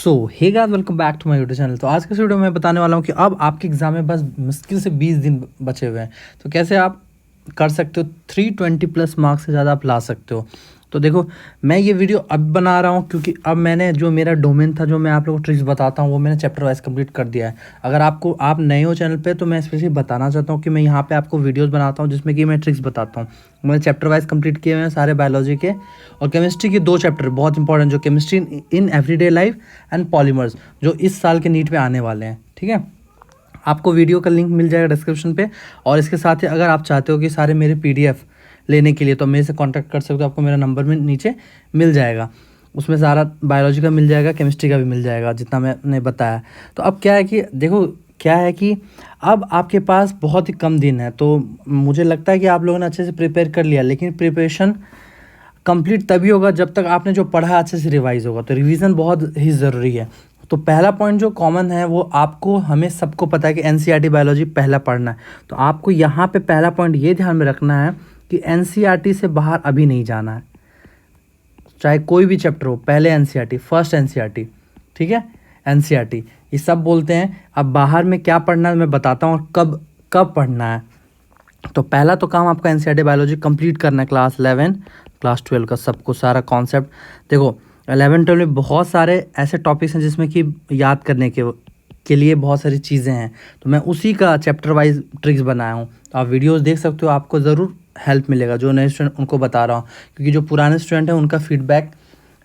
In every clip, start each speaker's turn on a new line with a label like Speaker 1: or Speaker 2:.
Speaker 1: Hey guys, welcome back to my YouTube channel. तो आज के इस वीडियो में मैं बताने वाला हूँ कि अब आपके एग्ज़ाम में बस मुश्किल से 20 दिन बचे हुए हैं, तो कैसे आप कर सकते हो 320 प्लस मार्क्स से ज़्यादा आप ला सकते हो। तो देखो, मैं ये वीडियो अब बना रहा हूँ क्योंकि अब मैंने जो मेरा डोमेन था, जो मैं आप लोगों को ट्रिक्स बताता हूँ, वो मैंने चैप्टर वाइज कंप्लीट कर दिया है। अगर आप नए हो चैनल पे, तो मैं स्पेशली बताना चाहता हूँ कि मैं यहाँ पे आपको वीडियोस बनाता हूँ जिसमें कि मैं ट्रिक्स बताता हूँ। मैंने चैप्टर वाइज कंप्लीट किए हुए हैं सारे बायोलॉजी के, और केमिस्ट्री के 2 चैप्टर बहुत इंपॉर्टेंट, जो chemistry in everyday life and polymers, जो इस साल के नीट में आने वाले हैं। ठीक है, आपको वीडियो का लिंक मिल जाएगा डिस्क्रिप्शन पे। और इसके साथ ही अगर आप चाहते हो कि सारे मेरे पीडीएफ लेने के लिए, तो मेरे से कांटेक्ट कर सकते हो। आपको मेरा नंबर में नीचे मिल जाएगा, उसमें सारा बायोलॉजी का मिल जाएगा, केमिस्ट्री का भी मिल जाएगा, जितना मैंने बताया। तो अब क्या है कि देखो, क्या है कि अब आपके पास बहुत ही कम दिन है, तो मुझे लगता है कि आप लोगों ने अच्छे से प्रिपेयर कर लिया। लेकिन प्रिपरेशन कंप्लीट तभी होगा जब तक आपने जो पढ़ा अच्छे से रिवाइज होगा। तो रिवीजन बहुत ही ज़रूरी है। तो पहला पॉइंट जो कॉमन है, वो आपको, हमें सबको पता है कि एनसीईआरटी बायोलॉजी पहला पढ़ना है। तो आपको यहाँ पे पहला पॉइंट ये ध्यान में रखना है कि एनसीईआरटी से बाहर अभी नहीं जाना है। चाहे कोई भी चैप्टर हो, पहले एनसीईआरटी, फर्स्ट एनसीईआरटी, ठीक है, एनसीईआरटी ये सब बोलते हैं। अब बाहर में क्या पढ़ना है मैं बताता हूँ, और कब कब पढ़ना है। तो पहला तो काम आपका एनसीईआरटी बायोलॉजी कंप्लीट करना है, क्लास 11 क्लास 12 का सबको सारा कॉन्सेप्ट। देखो, 11-12 में बहुत सारे ऐसे टॉपिक्स हैं जिसमें कि याद करने के लिए बहुत सारी चीज़ें हैं। तो मैं उसी का चैप्टर वाइज ट्रिक्स बनाया हूँ, तो आप वीडियोस देख सकते हो, आपको ज़रूर हेल्प मिलेगा। जो नए स्टूडेंट उनको बता रहा हूँ, क्योंकि जो पुराने स्टूडेंट हैं उनका फीडबैक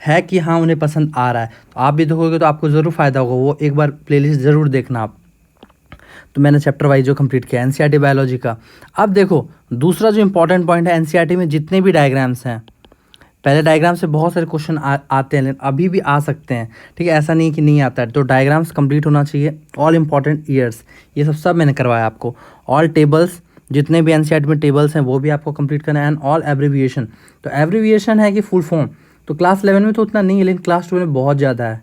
Speaker 1: है कि हाँ उन्हें पसंद आ रहा है। तो आप भी देखोगे तो आपको ज़रूर फ़ायदा होगा। वो एक बार प्लेलिस्ट ज़रूर देखना आप। तो मैंने चैप्टर वाइज जो कंप्लीट किया एनसीईआरटी बायोलॉजी का। अब देखो, दूसरा जो इंपॉर्टेंट पॉइंट है, एनसीईआरटी में जितने भी डायग्राम्स हैं, पहले डायग्राम से बहुत सारे क्वेश्चन आते हैं, लेकिन अभी भी आ सकते हैं। ठीक है, ऐसा नहीं कि नहीं आता है। तो डायग्राम्स कंप्लीट होना चाहिए। ऑल इंपॉर्टेंट ईयर्स, ये सब मैंने करवाया आपको। ऑल टेबल्स, जितने भी एनसीईआरटी में टेबल्स हैं वो भी आपको कंप्लीट करना है। एंड ऑल एब्रीविएशन, तो एब्रीविएशन है कि फुल फॉर्म, तो क्लास 11 में तो उतना नहीं है, लेकिन क्लास 12 में बहुत ज़्यादा है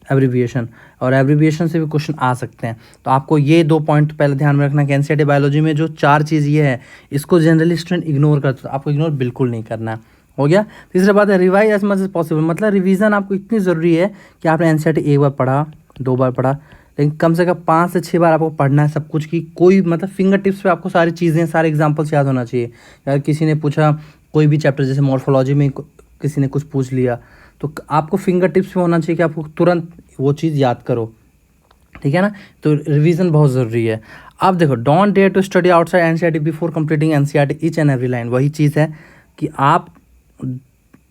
Speaker 1: एब्रीविएशन, और एब्रीविएशन से भी क्वेश्चन आ सकते हैं। तो आपको ये 2 पॉइंट पहले ध्यान में रखना कि एनसीईआरटी बायोलॉजी में जो 4 चीज़ ये है, इसको जनरली स्टूडेंट इग्नोर करते हैं, आपको इग्नोर बिल्कुल नहीं करना है। हो गया। तीसरा बात है, revise as much as possible, मतलब रिवीजन आपको इतनी ज़रूरी है कि आपने एनसीईआरटी एक बार पढ़ा, 2 बार पढ़ा, लेकिन कम से कम 5 से 6 बार आपको पढ़ना है सब कुछ की। कोई मतलब फिंगर टिप्स पे आपको सारी चीज़ें, सारे एग्जाम्पल्स याद होना चाहिए। अगर किसी ने पूछा कोई भी चैप्टर, जैसे मॉर्फोलॉजी में किसी ने कुछ पूछ लिया, तो आपको फिंगर टिप्स में होना चाहिए कि आपको तुरंत वो चीज़ याद करो। ठीक है ना, तो रिवीजन बहुत ज़रूरी है। अब देखो, don't dare to study outside NCERT before completing NCERT each and every line. वही चीज़ है कि आप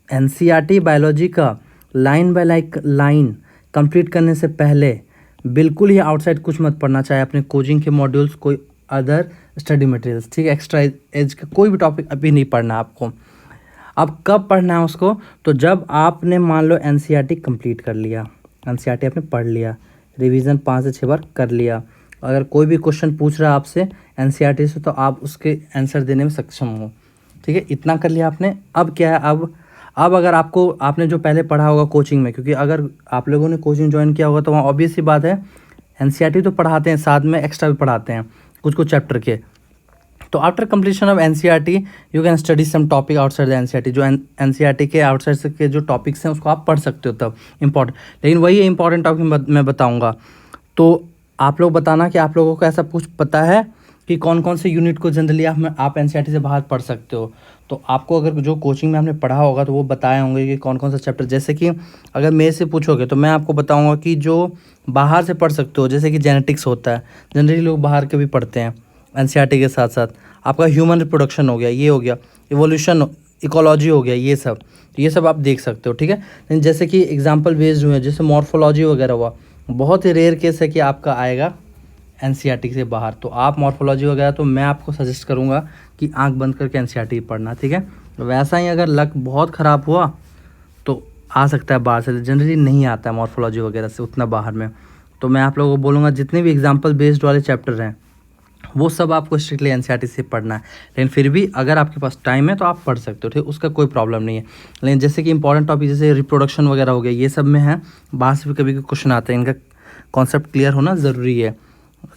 Speaker 1: एनसीईआरटी बायोलॉजी का लाइन बाय लाइन कंप्लीट करने से पहले बिल्कुल ही आउटसाइड कुछ मत पढ़ना, चाहे अपने कोचिंग के मॉड्यूल्स, कोई अदर स्टडी मटेरियल्स, ठीक है, एक्स्ट्रा एज का कोई भी टॉपिक अभी नहीं पढ़ना आपको। अब कब पढ़ना है उसको, तो जब आपने मान लो एनसीईआरटी कंप्लीट कर लिया, एनसीईआरटी आपने पढ़ लिया, रिवीजन 5 से 6 बार कर लिया, अगर कोई भी क्वेश्चन पूछ रहा है आपसे एनसीईआरटी से, तो आप उसके आंसर देने में सक्षम हो। ठीक है, इतना कर लिया आपने। अब क्या है, अब अगर आपने जो पहले पढ़ा होगा कोचिंग में, क्योंकि अगर आप लोगों ने कोचिंग ज्वाइन किया होगा तो वहाँ ऑब्वियस सी बात है, एनसीईआरटी तो पढ़ाते हैं, साथ में एक्स्ट्रा भी पढ़ाते हैं कुछ कुछ चैप्टर के। तो after completion of NCERT you can study some topic outside the NCERT. जो एनसीईआरटी के आउटसाइड से के जो टॉपिक्स हैं उसको आप पढ़ सकते हो तब, इंपॉर्टेंट। लेकिन वही इंपॉर्टेंट टॉपिक मैं बताऊंगा। तो आप लोग बताना कि आप लोगों को ऐसा कुछ पता है कि कौन कौन से यूनिट को जनरली आप एनसीईआरटी से बाहर पढ़ सकते हो। तो आपको अगर जो कोचिंग में आपने पढ़ा होगा तो वो बताए होंगे कि कौन कौन सा चैप्टर। जैसे कि अगर मेरे से पूछोगे तो मैं आपको बताऊंगा कि जो बाहर से पढ़ सकते हो, जैसे कि जेनेटिक्स होता है, जनरली लोग बाहर के भी पढ़ते हैं एनसीईआरटी के साथ साथ। आपका ह्यूमन रिप्रोडक्शन हो गया, ये हो गया, इवोल्यूशन, इकोलॉजी हो गया, ये सब आप देख सकते हो। ठीक है, लेकिन जैसे कि एग्जाम्पल बेस्ड हुए, जैसे मॉर्फोलॉजी वगैरह हुआ, बहुत ही रेयर केस है कि आपका आएगा एनसीईआरटी से बाहर। तो आप मॉर्फोलॉजी वगैरह, तो मैं आपको सजेस्ट करूंगा कि आंख बंद करके एनसीईआरटी पढ़ना। ठीक है, वैसा ही अगर लक बहुत ख़राब हुआ तो आ सकता है बाहर से, जनरली नहीं आता है मॉर्फोलॉजी वगैरह से उतना बाहर में। तो मैं आप लोगों को बोलूँगा, जितने भी एग्जाम्पल बेस्ड वाले चैप्टर हैं वो सब आपको स्ट्रिक्टली एनसीईआरटी से पढ़ना है। लेकिन फिर भी अगर आपके पास टाइम है तो आप पढ़ सकते हो, ठीक, उसका कोई प्रॉब्लम नहीं है। लेकिन जैसे कि इंपॉर्टेंट टॉपिक जैसे रिप्रोडक्शन वगैरह हो गया, ये सब में है, बाहर से भी कभी क्वेश्चन आते हैं, इनका कॉन्सेप्ट क्लियर होना ज़रूरी है।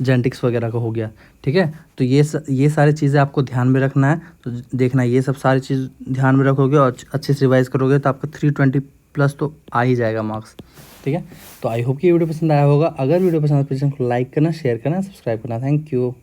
Speaker 1: जेनेटिक्स वगैरह का हो गया, ठीक है। तो ये सारी चीज़ें आपको ध्यान में रखना है। तो देखना, ये सब सारी चीज़ ध्यान में रखोगे और अच्छे से रिवाइज करोगे तो आपका 320 प्लस तो आ ही जाएगा मार्क्स। ठीक है। तो आई होप कि ये वीडियो पसंद आया होगा। अगर वीडियो पसंद आया तो प्लीज़ को लाइक करना, शेयर करना, सब्सक्राइब करना। Thank you.